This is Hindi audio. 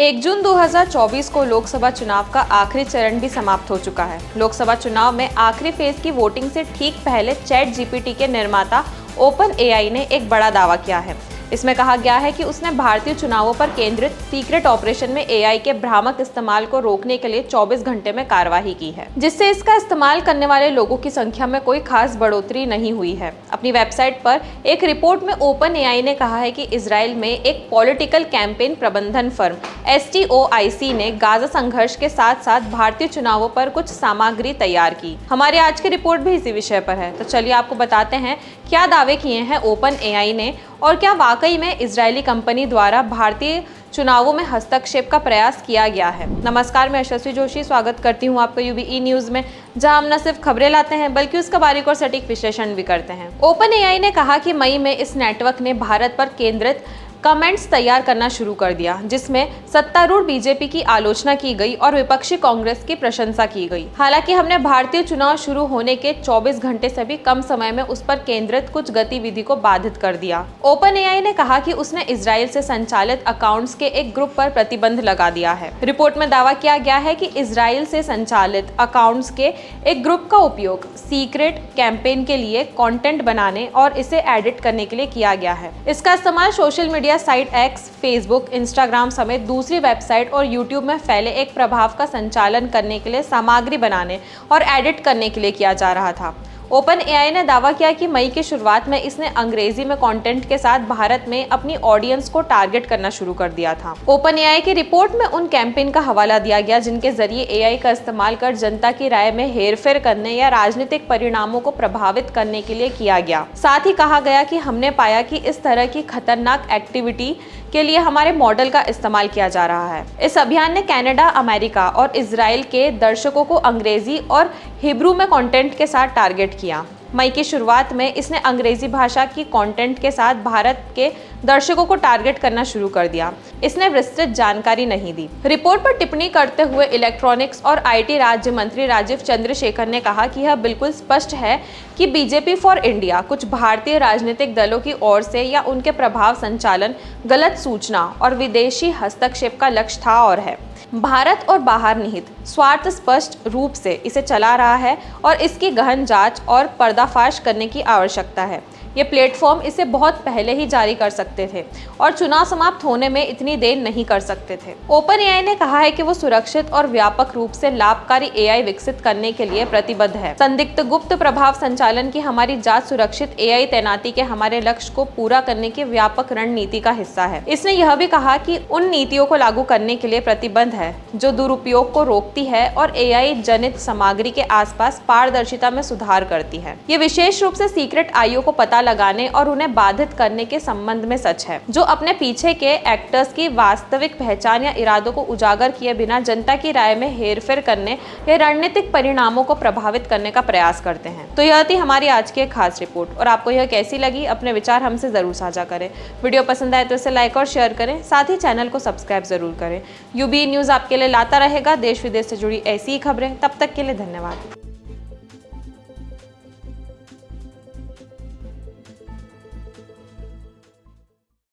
1 जून 2024 को लोकसभा चुनाव का आखिरी चरण भी समाप्त हो चुका है। लोकसभा चुनाव में आखिरी फेज की वोटिंग से ठीक पहले चैट जीपीटी के निर्माता ओपन एआई ने एक बड़ा दावा किया है। इसमें कहा गया है कि उसने भारतीय चुनावों पर केंद्रित सीक्रेट ऑपरेशन में एआई के भ्रामक इस्तेमाल को रोकने के लिए 24 घंटे में कार्रवाई की है, जिससे इसका इस्तेमाल करने वाले लोगों की संख्या में कोई खास बढ़ोतरी नहीं हुई है। अपनी वेबसाइट पर एक रिपोर्ट में ओपन एआई ने कहा है कि इजराइल में एक पॉलिटिकल कैंपेन प्रबंधन फर्म STOIC ने गाजा संघर्ष के साथ साथ भारतीय चुनावों पर कुछ सामग्री तैयार की। हमारी आज की रिपोर्ट भी इसी विषय पर है, तो चलिए आपको बताते हैं क्या दावे किए हैं ओपन एआई ने और क्या वाकई में इजरायली कंपनी द्वारा भारतीय चुनावों में हस्तक्षेप का प्रयास किया गया है। नमस्कार, मैं यशस्वी जोशी स्वागत करती हूं आपका UBE न्यूज़ में, जहां हम न सिर्फ खबरें लाते हैं बल्कि उसका बारीक और सटीक विश्लेषण भी करते हैं। ओपन एआई ने कहा कि मई में इस नेटवर्क ने भारत पर केंद्रित कमेंट्स तैयार करना शुरू कर दिया, जिसमें सत्तारूढ़ बीजेपी की आलोचना की गई और विपक्षी कांग्रेस की प्रशंसा की गई। हालांकि हमने भारतीय चुनाव शुरू होने के 24 घंटे से भी कम समय में उस पर केंद्रित कुछ गतिविधि को बाधित कर दिया। ओपन एआई ने कहा कि उसने इजराइल से संचालित अकाउंट्स के एक ग्रुप पर प्रतिबंध लगा दिया है। रिपोर्ट में दावा किया गया है कि इजराइल से संचालित अकाउंट्स के एक ग्रुप का उपयोग सीक्रेट कैंपेन के लिए कंटेंट बनाने और इसे एडिट करने के लिए किया गया है। इसका इस्तेमाल social media site X, Facebook, Instagram समेत दूसरी वेबसाइट और यूट्यूब में फैले एक प्रभाव का संचालन करने के लिए सामग्री बनाने और एडिट करने के लिए किया जा रहा था। ओपन एआई ने दावा किया कि मई की शुरुआत में इसने अंग्रेजी में कंटेंट के साथ भारत में अपनी ऑडियंस को टारगेट करना शुरू कर दिया था। ओपन एआई की रिपोर्ट में उन कैंपेन का हवाला दिया गया जिनके जरिए एआई का इस्तेमाल कर जनता की राय में हेरफेर करने या राजनीतिक परिणामों को प्रभावित करने के लिए किया गया। साथ ही कहा गया कि हमने पाया कि इस तरह की खतरनाक एक्टिविटी के लिए हमारे मॉडल का इस्तेमाल किया जा रहा है। इस अभियान ने कनाडा, अमेरिका और इजराइल के दर्शकों को अंग्रेजी और हिब्रू में कंटेंट के साथ टारगेट किया। मई की शुरुआत में इसने अंग्रेजी भाषा की कंटेंट के साथ भारत के दर्शकों को टारगेट करना शुरू कर दिया। इसने विस्तृत जानकारी नहीं दी। रिपोर्ट पर टिप्पणी करते हुए इलेक्ट्रॉनिक्स और IT राज्य मंत्री राजीव चंद्रशेखर ने कहा कि यह बिल्कुल स्पष्ट है कि बीजेपी फॉर इंडिया कुछ भारतीय राजनीतिक दलों की ओर से या उनके प्रभाव संचालन, गलत सूचना और विदेशी हस्तक्षेप का लक्ष्य था और है। भारत और बाहर निहित स्वार्थ स्पष्ट रूप से इसे चला रहा है और इसकी गहन जांच और पर्दाफाश करने की आवश्यकता है। ये प्लेटफॉर्म इसे बहुत पहले ही जारी कर सकते थे और चुनाव समाप्त होने में इतनी देर नहीं कर सकते थे। ओपन एआई ने कहा है कि वो सुरक्षित और व्यापक रूप से लाभकारी एआई विकसित करने के लिए प्रतिबद्ध है। संदिग्ध गुप्त प्रभाव संचालन की हमारी जांच सुरक्षित एआई तैनाती के हमारे लक्ष्य को पूरा करने की व्यापक रणनीति का हिस्सा है। इसने यह भी कहा कि उन नीतियों को लागू करने के लिए प्रतिबद्ध है जो दुरुपयोग को रोकती है और एआई जनित सामग्री के आसपास पारदर्शिता में सुधार करती है। ये विशेष रूप से सीक्रेट आईओ को पता लगाने और उन्हें बाधित करने के संबंध में सच है, जो अपने पीछे के एक्टर्स की वास्तविक पहचान या इरादों को उजागर किए बिना जनता की राय में हेरफेर करने या रणनीतिक परिणामों को प्रभावित करने का प्रयास करते हैं। तो यह थी हमारी आज की एक खास रिपोर्ट और आपको यह कैसी लगी, अपने विचार हमसे जरूर साझा करें। वीडियो पसंद आए तो इसे लाइक और शेयर करें, साथ ही चैनल को सब्सक्राइब जरूर करें। UBE न्यूज़ आपके लिए लाता रहेगा देश विदेश से जुड़ी ऐसी ही खबरें। तब तक के लिए धन्यवाद।